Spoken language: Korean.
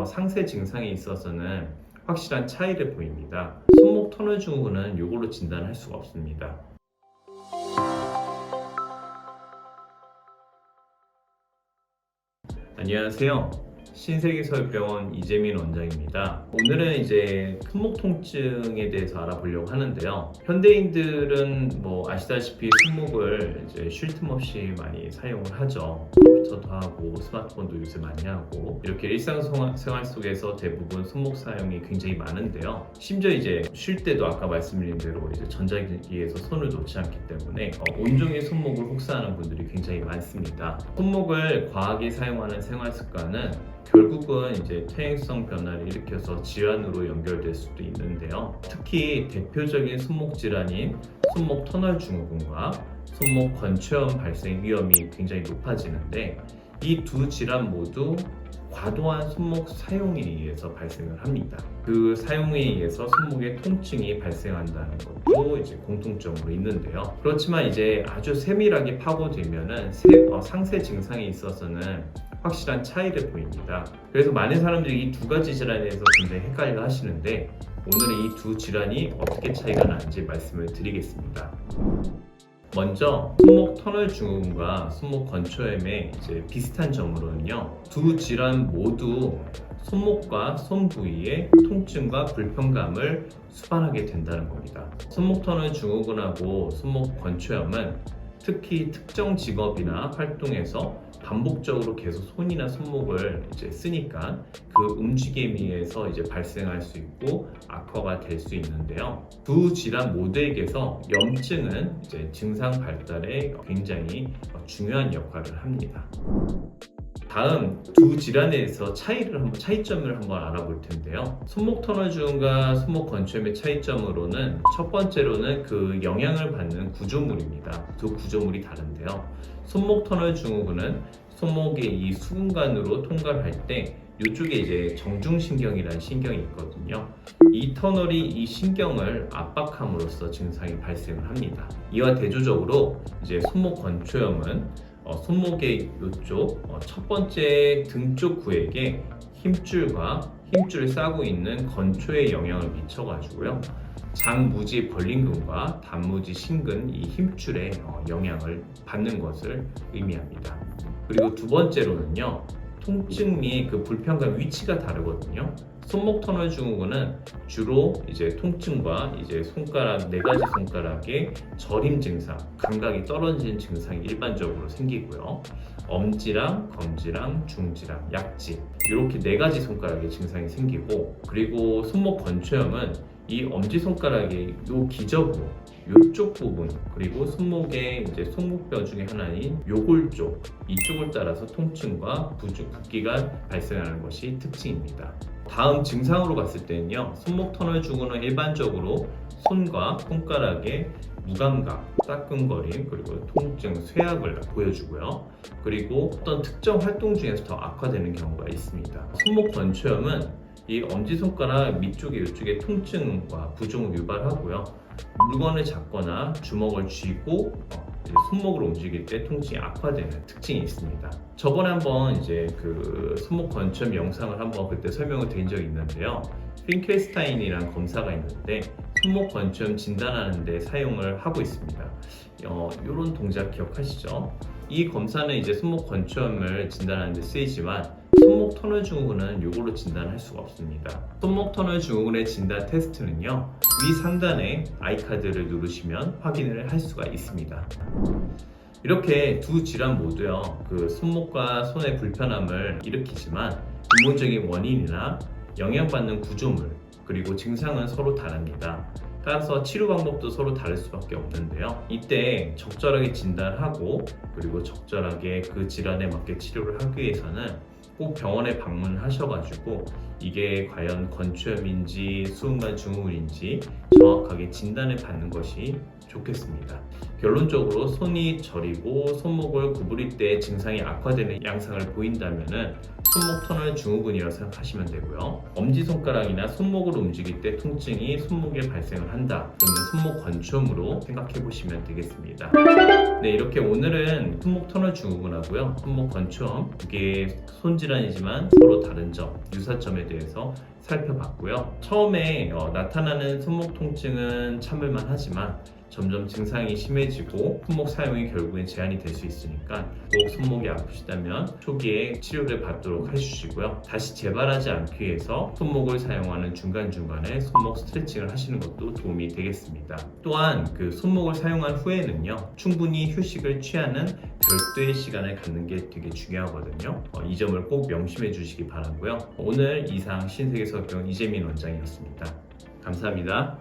상세 증상에 있어서는 확실한 차이를 보입니다. 손목 터널 증후군은 이걸로 진단할 수가 없습니다. 안녕하세요. 신세계서울병원 이재민 원장입니다. 오늘은 이제 손목 통증에 대해서 알아보려고 하는데요. 현대인들은 아시다시피 손목을 이제 쉴 틈 없이 많이 사용을 하죠. 컴퓨터도 하고 스마트폰도 요새 많이 하고 이렇게 일상생활 속에서 대부분 손목 사용이 굉장히 많은데요. 심지어 이제 쉴 때도 아까 말씀드린 대로 이제 전자기기에서 손을 놓지 않기 때문에 온종일 손목을 혹사하는 분들이 굉장히 많습니다. 손목을 과하게 사용하는 생활 습관은 결국은 이제 퇴행성 변화를 일으켜서 질환으로 연결될 수도 있는데요. 특히 대표적인 손목 질환인 손목 터널 증후군과 손목 건초염 발생 위험이 굉장히 높아지는데 이 두 질환 모두 과도한 손목 사용에 의해서 발생을 합니다. 그 사용에 의해서 손목에 통증이 발생한다는 것도 이제 공통점으로 있는데요. 그렇지만 이제 아주 세밀하게 파고들면은 상세 증상에 있어서는 확실한 차이를 보입니다. 그래서 많은 사람들이 이 두 가지 질환에 대해서 굉장히 헷갈려 하시는데 오늘은 이 두 질환이 어떻게 차이가 나는지 말씀을 드리겠습니다. 먼저 손목 터널 증후군과 손목 건초염의 이제 비슷한 점으로는요, 두 질환 모두 손목과 손 부위에 통증과 불편감을 수반하게 된다는 겁니다. 손목 터널 증후군하고 손목 건초염은 특히 특정 직업이나 활동에서 반복적으로 계속 손이나 손목을 이제 쓰니까 그 움직임에 의해서 이제 발생할 수 있고 악화가 될 수 있는데요. 두 질환 모두에게서 염증은 이제 증상 발달에 굉장히 중요한 역할을 합니다. 다음 두 질환에 대해서 차이점을 한번 알아볼 텐데요. 손목 터널 증후군과 손목 건초염의 차이점으로는 첫 번째로는 그 영향을 받는 구조물입니다. 두 구조물이 다른데요. 손목 터널 증후군은 손목의 이 수근관으로 통과할 때 이쪽에 이제 정중신경이라는 신경이 있거든요. 이 터널이 이 신경을 압박함으로써 증상이 발생을 합니다. 이와 대조적으로 이제 손목 건초염은 손목의 이쪽 첫 번째 등 쪽 구에게 힘줄을 싸고 있는 건초에 영향을 미쳐가지고요. 장무지 벌린근과 단무지 신근 이 힘줄에 영향을 받는 것을 의미합니다. 그리고 두 번째로는요, 통증 및 그 불편감 위치가 다르거든요. 손목 터널 증후군은 주로 이제 통증과 이제 네 가지 손가락의 저림 증상, 감각이 떨어지는 증상이 일반적으로 생기고요. 엄지랑 검지랑 중지랑 약지 이렇게 네 가지 손가락의 증상이 생기고, 그리고 손목 건초염은 이 엄지손가락의 요 기저부 요쪽 부분, 그리고 손목의 이제 손목뼈 중에 하나인 요골 쪽 이쪽을 따라서 통증과 붓기가 발생하는 것이 특징입니다. 다음 증상으로 봤을 때는요, 손목 터널 증후군은 일반적으로 손과 손가락의 무감각, 따끔거림, 그리고 통증, 쇠약을 보여주고요. 그리고 어떤 특정 활동 중에서 더 악화되는 경우가 있습니다. 손목 건초염은 이 엄지손가락 밑쪽에 이쪽에 통증과 부종을 유발하고요. 물건을 잡거나 주먹을 쥐고 손목으로 움직일 때 통증이 악화되는 특징이 있습니다. 저번에 한번 이제 그 손목 건초염 영상을 한번 그때 설명을 드린 적이 있는데요. 핑켈스타인이라는 검사가 있는데 손목 건초염 진단하는 데 사용을 하고 있습니다. 이런 동작 기억하시죠? 이 검사는 이제 손목 건초염을 진단하는 데 쓰이지만 손목 터널 증후군은 이걸로 진단할 수가 없습니다. 손목 터널 증후군의 진단 테스트는요, 위 상단에 아이카드를 누르시면 확인을 할 수가 있습니다. 이렇게 두 질환 모두요, 그 손목과 손의 불편함을 일으키지만 근본적인 원인이나 영향받는 구조물 그리고 증상은 서로 다릅니다. 따라서 치료 방법도 서로 다를 수밖에 없는데요. 이때 적절하게 진단하고 그리고 적절하게 그 질환에 맞게 치료를 하기 위해서는 꼭 병원에 방문하셔가지고 이게 과연 건초염인지 수근관 증후군인지 정확하게 진단을 받는 것이 좋겠습니다. 결론적으로 손이 저리고 손목을 구부릴 때 증상이 악화되는 양상을 보인다면 손목 터널 증후군이라고 생각하시면 되고요. 엄지손가락이나 손목을 움직일 때 통증이 손목에 발생을 한다. 그러면 손목 건초음으로 생각해 보시면 되겠습니다. 네, 이렇게 오늘은 손목 터널 증후군하고요, 손목 건초음, 이게 손질환이지만 서로 다른 점, 유사점에 대해서 살펴봤고요. 처음에 나타나는 손목 통증은 참을만 하지만 점점 증상이 심해지고 손목 사용이 결국엔 제한이 될 수 있으니까 꼭 손목이 아프시다면 초기에 치료를 받도록 해주시고요. 다시 재발하지 않기 위해서 손목을 사용하는 중간중간에 손목 스트레칭을 하시는 것도 도움이 되겠습니다. 또한 그 손목을 사용한 후에는요, 충분히 휴식을 취하는 별도의 시간을 갖는 게 되게 중요하거든요. 이 점을 꼭 명심해 주시기 바라고요. 오늘 이상 신세계서병 이재민 원장이었습니다. 감사합니다.